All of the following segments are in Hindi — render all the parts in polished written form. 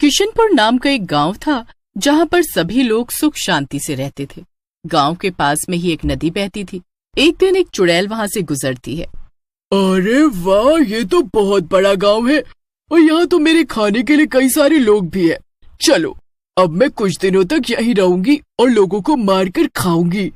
किशनपुर नाम का एक गांव था जहां पर सभी लोग सुख शांति से रहते थे। गांव के पास में ही एक नदी बहती थी। एक दिन एक चुड़ैल वहां से गुजरती है। अरे वाह, ये तो बहुत बड़ा गांव है और यहाँ तो मेरे खाने के लिए कई सारे लोग भी हैं। चलो अब मैं कुछ दिनों तक यहीं रहूंगी और लोगों को मारकर खाऊंगी।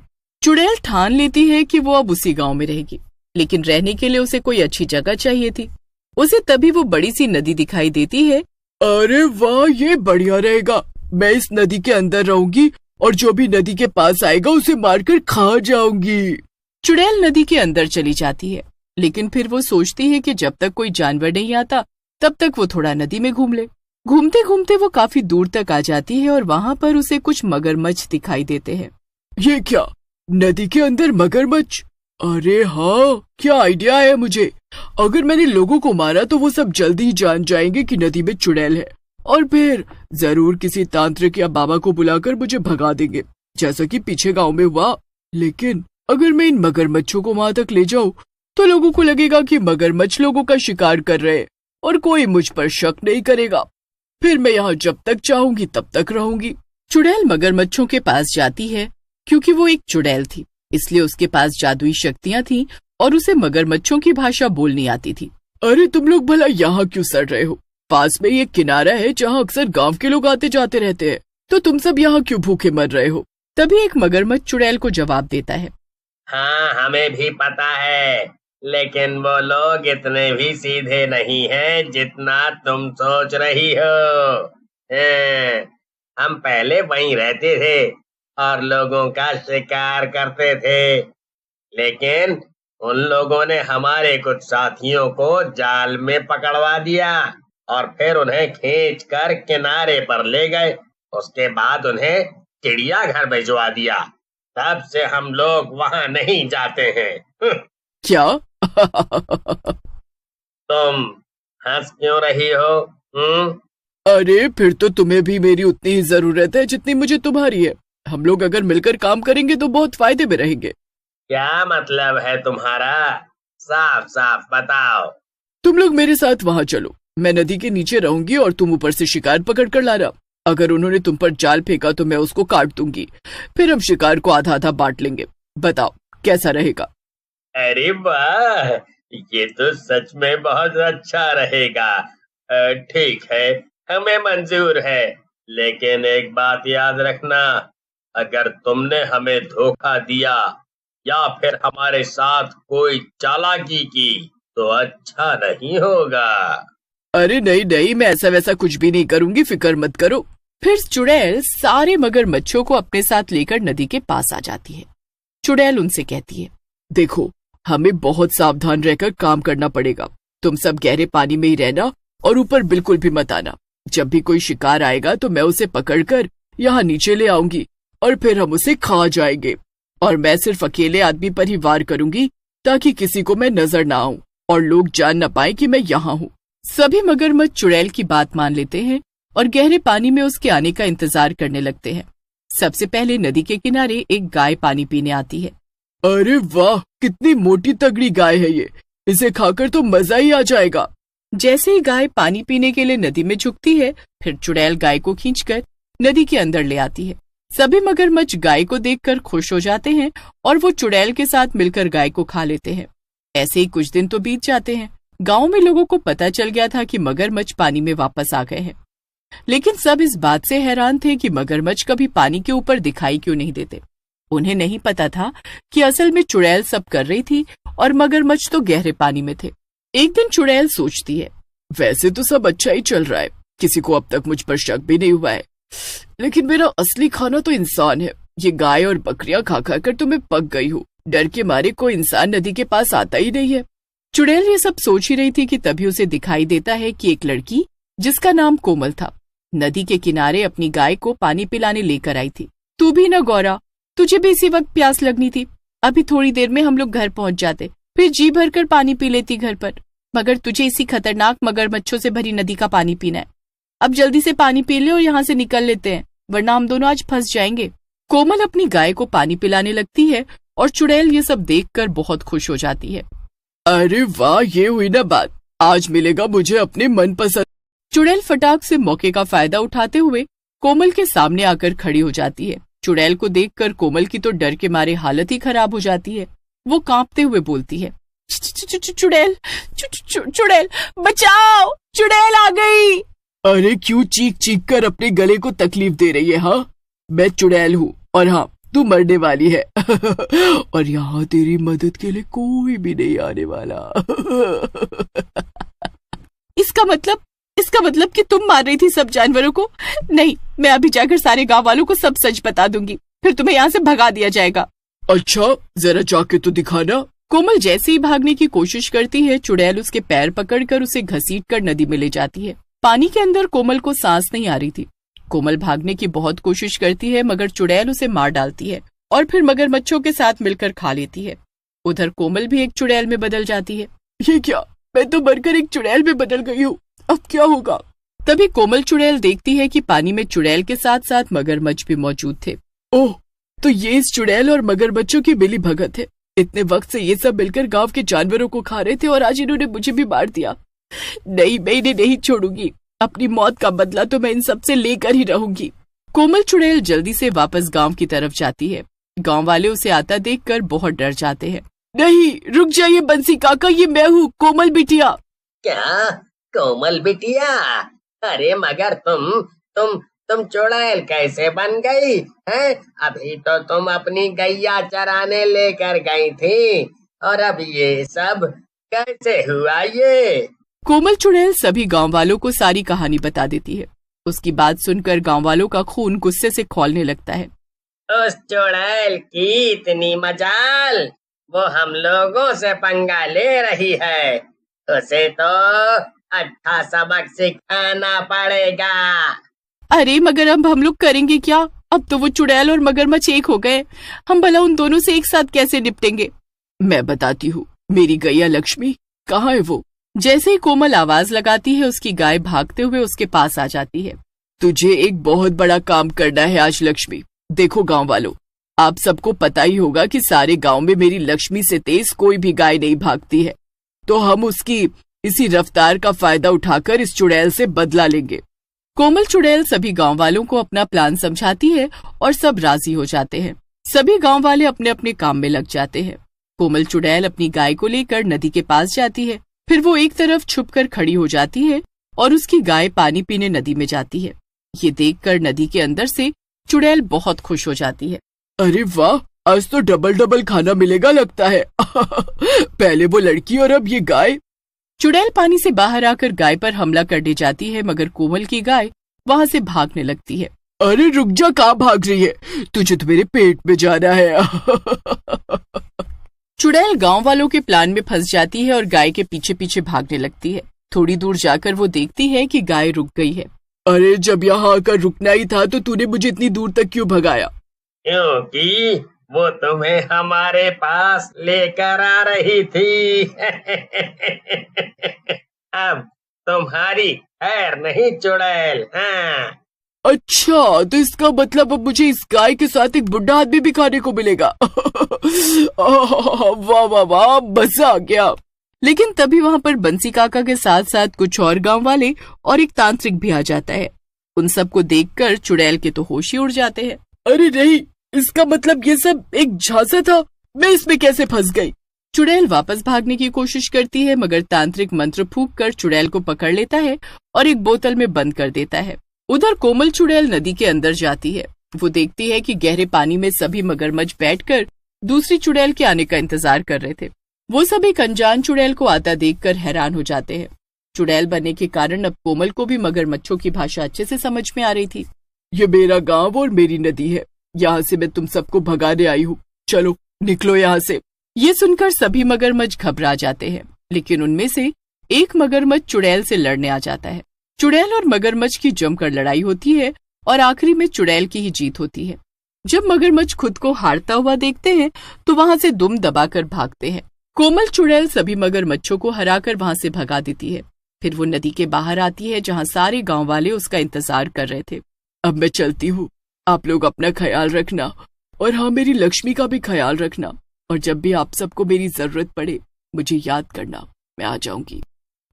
चुड़ैल ठान लेती है कि वो अब उसी गांव में रहेगी, लेकिन रहने के लिए उसे कोई अच्छी जगह चाहिए थी। उसे तभी वो बड़ी सी नदी दिखाई देती है। अरे वाह, ये बढ़िया रहेगा। मैं इस नदी के अंदर रहूंगी और जो भी नदी के पास आएगा उसे मारकर खा जाऊंगी। चुड़ैल नदी के अंदर चली जाती है, लेकिन फिर वो सोचती है कि जब तक कोई जानवर नहीं आता तब तक वो थोड़ा नदी में घूम ले। घूमते घूमते वो काफी दूर तक आ जाती है और वहाँ पर उसे कुछ मगरमच्छ दिखाई देते हैं। ये क्या, नदी के अंदर मगरमच्छ? अरे हाँ, क्या आइडिया है मुझे। अगर मैंने लोगों को मारा तो वो सब जल्दी ही जान जाएंगे कि नदी में चुड़ैल है और फिर जरूर किसी तांत्रिक या बाबा को बुलाकर मुझे भगा देंगे, जैसा कि पीछे गांव में हुआ। लेकिन अगर मैं इन मगरमच्छों को वहां तक ले जाऊं तो लोगों को लगेगा कि मगरमच्छ लोगों का शिकार कर रहे हैं और कोई मुझ पर शक नहीं करेगा। फिर मैं यहाँ जब तक चाहूंगी तब तक रहूंगी। चुड़ैल मगरमच्छों के पास जाती है। क्योंकि वो एक चुड़ैल थी इसलिए उसके पास जादुई शक्तियाँ थीं और उसे मगरमच्छों की भाषा बोलनी आती थी। अरे तुम लोग भला यहाँ क्यों सड़ रहे हो? पास में एक किनारा है जहाँ अक्सर गांव के लोग आते जाते रहते हैं, तो तुम सब यहाँ क्यों भूखे मर रहे हो? तभी एक मगरमच्छ चुड़ैल को जवाब देता है। हाँ, हमें भी पता है, लेकिन वो लोग इतने भी सीधे नहीं हैं जितना तुम सोच रही हो। हम पहले वहीं रहते थे और लोगों का शिकार करते थे, लेकिन उन लोगों ने हमारे कुछ साथियों को जाल में पकड़वा दिया और फिर उन्हें खींचकर किनारे पर ले गए। उसके बाद उन्हें चिड़ियाघर भिजवा दिया। तब से हम लोग वहां नहीं जाते हैं। क्या? तुम हंस क्यों रही हो? अरे फिर तो तुम्हें भी मेरी उतनी ही जरूरत है जितनी मुझे तुम्हारी है। हम लोग अगर मिलकर काम करेंगे तो बहुत फायदे में रहेंगे। क्या मतलब है तुम्हारा? साफ साफ बताओ। तुम लोग मेरे साथ वहाँ चलो। मैं नदी के नीचे रहूंगी और तुम ऊपर से शिकार पकड़ कर लाना। अगर उन्होंने तुम पर जाल फेंका तो मैं उसको काट दूंगी। फिर हम शिकार को आधा आधा बांट लेंगे। बताओ कैसा रहेगा? अरे वाह, ये तो सच में बहुत अच्छा रहेगा। ठीक है, हमें मंजूर है, लेकिन एक बात याद रखना, अगर तुमने हमें धोखा दिया या फिर हमारे साथ कोई चालाकी की तो अच्छा नहीं होगा। अरे नहीं नहीं, मैं ऐसा वैसा कुछ भी नहीं करूंगी, फिक्र मत करो। फिर चुड़ैल सारे मगरमच्छों को अपने साथ लेकर नदी के पास आ जाती है। चुड़ैल उनसे कहती है, देखो हमें बहुत सावधान रहकर काम करना पड़ेगा। तुम सब गहरे पानी में ही रहना और ऊपर बिल्कुल भी मत आना। जब भी कोई शिकार आएगा तो मैं उसे पकड़कर यहाँ नीचे ले आऊंगी और फिर हम उसे खा जाएंगे। और मैं सिर्फ अकेले आदमी पर ही वार करूंगी ताकि किसी को मैं नजर ना आऊं और लोग जान न पाए कि मैं यहाँ हूँ। सभी मगरमच्छ चुड़ैल की बात मान लेते हैं और गहरे पानी में उसके आने का इंतजार करने लगते हैं। सबसे पहले नदी के किनारे एक गाय पानी पीने आती है। अरे वाह, कितनी मोटी तगड़ी गाय है ये। इसे खाकर तो मजा ही आ जाएगा। जैसे ही गाय पानी पीने के लिए नदी में झुकती है, फिर चुड़ैल गाय को खींचकर नदी के अंदर ले आती है। सभी मगरमच्छ गाय को देखकर खुश हो जाते हैं और वो चुड़ैल के साथ मिलकर गाय को खा लेते हैं। ऐसे ही कुछ दिन तो बीत जाते हैं। गांव में लोगों को पता चल गया था कि मगरमच्छ पानी में वापस आ गए हैं, लेकिन सब इस बात से हैरान थे कि मगरमच्छ कभी पानी के ऊपर दिखाई क्यों नहीं देते। उन्हें नहीं पता था कि असल में चुड़ैल सब कर रही थी और मगरमच्छ तो गहरे पानी में थे। एक दिन चुड़ैल सोचती है, वैसे तो सब अच्छा ही चल रहा है, किसी को अब तक मुझ पर शक भी नहीं हुआ है, लेकिन मेरा असली खाना तो इंसान है। ये गाय और बकरियां खा खा कर तो मैं पक गई हूँ। डर के मारे कोई इंसान नदी के पास आता ही नहीं है। चुड़ैल ये सब सोच ही रही थी कि तभी उसे दिखाई देता है कि एक लड़की जिसका नाम कोमल था नदी के किनारे अपनी गाय को पानी पिलाने लेकर आई थी। तू भी ना गौरा, तुझे भी इसी वक्त प्यास लगनी थी। अभी थोड़ी देर में हम लोग घर पहुंच जाते, फिर जी भर कर पानी पी लेती घर पर, मगर तुझे इसी खतरनाक मगरमच्छों से भरी नदी का पानी पीना है। अब जल्दी से पानी पी ले और यहाँ से निकल लेते हैं, वरना हम दोनों आज फंस जाएंगे। कोमल अपनी गाय को पानी पिलाने लगती है और चुड़ैल ये सब देखकर बहुत खुश हो जाती है। अरे वाह, ये हुई ना बात। आज मिलेगा मुझे अपने मनपसंद। चुड़ैल फटाक से मौके का फायदा उठाते हुए कोमल के सामने आकर खड़ी हो जाती है। चुड़ैल को देखकर कोमल की तो डर के मारे हालत ही खराब हो जाती है। वो कांपते हुए बोलती है, चुड़ैल, चुड़ैल बचाओ, चुड़ैल आ गई। अरे क्यों चीख चीख कर अपने गले को तकलीफ दे रही है? हाँ, मैं चुड़ैल हूँ और हाँ, तू मरने वाली है। और यहाँ तेरी मदद के लिए कोई भी नहीं आने वाला। इसका मतलब कि तुम मार रही थी सब जानवरों को? नहीं, मैं अभी जाकर सारे गांव वालों को सब सच बता दूंगी, फिर तुम्हें यहाँ से भगा दिया जाएगा। अच्छा, जरा जाके तो दिखाना। कोमल जैसे ही भागने की कोशिश करती है, चुड़ैल उसके पैर पकड़कर उसे घसीटकर नदी में ले जाती है। पानी के अंदर कोमल को सांस नहीं आ रही थी। कोमल भागने की बहुत कोशिश करती है, मगर चुड़ैल उसे मार डालती है और फिर मगरमच्छों के साथ मिलकर खा लेती है। उधर कोमल भी एक चुड़ैल में बदल जाती है। ये क्या, मैं तो मरकर एक चुड़ैल में बदल गई हूँ, अब क्या होगा? तभी कोमल चुड़ैल देखती है कि पानी में चुड़ैल के साथ साथ मगरमच्छ भी मौजूद थे। ओह, तो ये इस चुड़ैल और मगरमच्छों की मिली भगत है। इतने वक्त से ये सब मिलकर गांव के जानवरों को खा रहे थे और आज इन्होंने मुझे भी मार दिया। नहीं, मैं इन्हें नहीं छोड़ूंगी। अपनी मौत का बदला तो मैं इन सब से लेकर ही रहूंगी। कोमल चुड़ैल जल्दी से वापस गांव की तरफ जाती है। गांव वाले उसे आता देखकर बहुत डर जाते हैं। नहीं, रुक जाइए बंसी काका, ये मैं हूँ, कोमल बिटिया। क्या? कोमल बिटिया? अरे मगर तुम चुड़ैल कैसे बन गई हैं? अभी तो तुम अपनी गैया चराने लेकर गई थी और अब ये सब कैसे हुआ? ये कोमल चुड़ैल सभी गांव वालों को सारी कहानी बता देती है। उसकी बात सुनकर गांव वालों का खून गुस्से से खौलने लगता है। उस चुड़ैल की इतनी मजाल, वो हम लोगों से पंगा ले रही है। उसे तो अच्छा सबक सिखाना पड़ेगा। अरे मगर अब हम लोग करेंगे क्या? अब तो वो चुड़ैल और मगरमच्छ एक हो गए। हम भला उन दोनों से एक साथ कैसे निपटेंगे? मैं बताती हूँ, मेरी गैया लक्ष्मी कहाँ है वो? जैसे ही कोमल आवाज लगाती है, उसकी गाय भागते हुए उसके पास आ जाती है। तुझे एक बहुत बड़ा काम करना है आज लक्ष्मी। देखो गांव वालों, आप सबको पता ही होगा कि सारे गांव में मेरी लक्ष्मी से तेज कोई भी गाय नहीं भागती है, तो हम उसकी इसी रफ्तार का फायदा उठाकर इस चुड़ैल से बदला लेंगे। कोमल चुड़ैल सभी गांव वालों को अपना प्लान समझाती है और सब राजी हो जाते हैं। सभी गांव वाले अपने अपने काम में लग जाते हैं। कोमल चुड़ैल अपनी गाय को लेकर नदी के पास जाती है। फिर वो एक तरफ छुपकर खड़ी हो जाती है और उसकी गाय पानी पीने नदी में जाती है। ये देखकर नदी के अंदर से चुड़ैल बहुत खुश हो जाती है। अरे वाह, आज तो डबल डबल खाना मिलेगा लगता है। पहले वो लड़की और अब ये गाय। चुड़ैल पानी से बाहर आकर गाय पर हमला करने जाती है, मगर कोमल की गाय वहाँ से भागने लगती है। अरे रुक जा, कहाँ भाग रही है? तुझे तो मेरे पेट में जाना है। चुड़ैल गांव वालों के प्लान में फंस जाती है और गाय के पीछे पीछे भागने लगती है। थोड़ी दूर जाकर वो देखती है कि गाय रुक गई है। अरे जब यहाँ आकर रुकना ही था तो तूने मुझे इतनी दूर तक क्यों भगाया? क्योंकि वो तुम्हें हमारे पास लेकर आ रही थी। अब तुम्हारी खैर नहीं चुड़ैल। हाँ। अच्छा, तो इसका मतलब अब मुझे इस गाय के साथ एक बुढ़ा आदमी भी खाने को मिलेगा। वाह वाह वाह, मजा आ गया। लेकिन तभी वहाँ पर बंसी काका के साथ साथ कुछ और गांव वाले और एक तांत्रिक भी आ जाता है। उन सबको देखकर चुड़ैल के तो होश ही उड़ जाते हैं। अरे नहीं, इसका मतलब ये सब एक झांसा था, मैं इसमें कैसे फंस गई? चुड़ैल वापस भागने की कोशिश करती है, मगर तांत्रिक मंत्र फूंक कर चुड़ैल को पकड़ लेता है और एक बोतल में बंद कर देता है। उधर कोमल चुड़ैल नदी के अंदर जाती है। वो देखती है कि गहरे पानी में सभी मगरमच्छ बैठकर दूसरी चुड़ैल के आने का इंतजार कर रहे थे। वो सब एक अनजान चुड़ैल को आता देखकर हैरान हो जाते हैं। चुड़ैल बनने के कारण अब कोमल को भी मगरमच्छों की भाषा अच्छे से समझ में आ रही थी। ये मेरा गांव और मेरी नदी है, यहाँ से मैं तुम सबको भगाने आई हूँ, चलो निकलो यहाँ से। ये सुनकर सभी मगरमच्छ घबरा जाते हैं, लेकिन उनमें से एक मगरमच्छ चुड़ैल से लड़ने आ जाता है। चुड़ैल और मगरमच्छ की जमकर लड़ाई होती है और आखिरी में चुड़ैल की ही जीत होती है। जब मगरमच्छ खुद को हारता हुआ देखते हैं तो वहाँ से दुम दबाकर भागते हैं। कोमल चुड़ैल सभी मगरमच्छों को हराकर वहाँ से भगा देती है। फिर वो नदी के बाहर आती है जहाँ सारे गांव वाले उसका इंतजार कर रहे थे। अब मैं चलती हूँ, आप लोग अपना ख्याल रखना और हाँ, मेरी लक्ष्मी का भी ख्याल रखना, और जब भी आप सबको मेरी जरूरत पड़े मुझे याद करना, मैं आ जाऊंगी।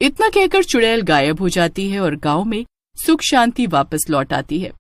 इतना कहकर चुड़ैल गायब हो जाती है और गांव में सुख शांति वापस लौट आती है।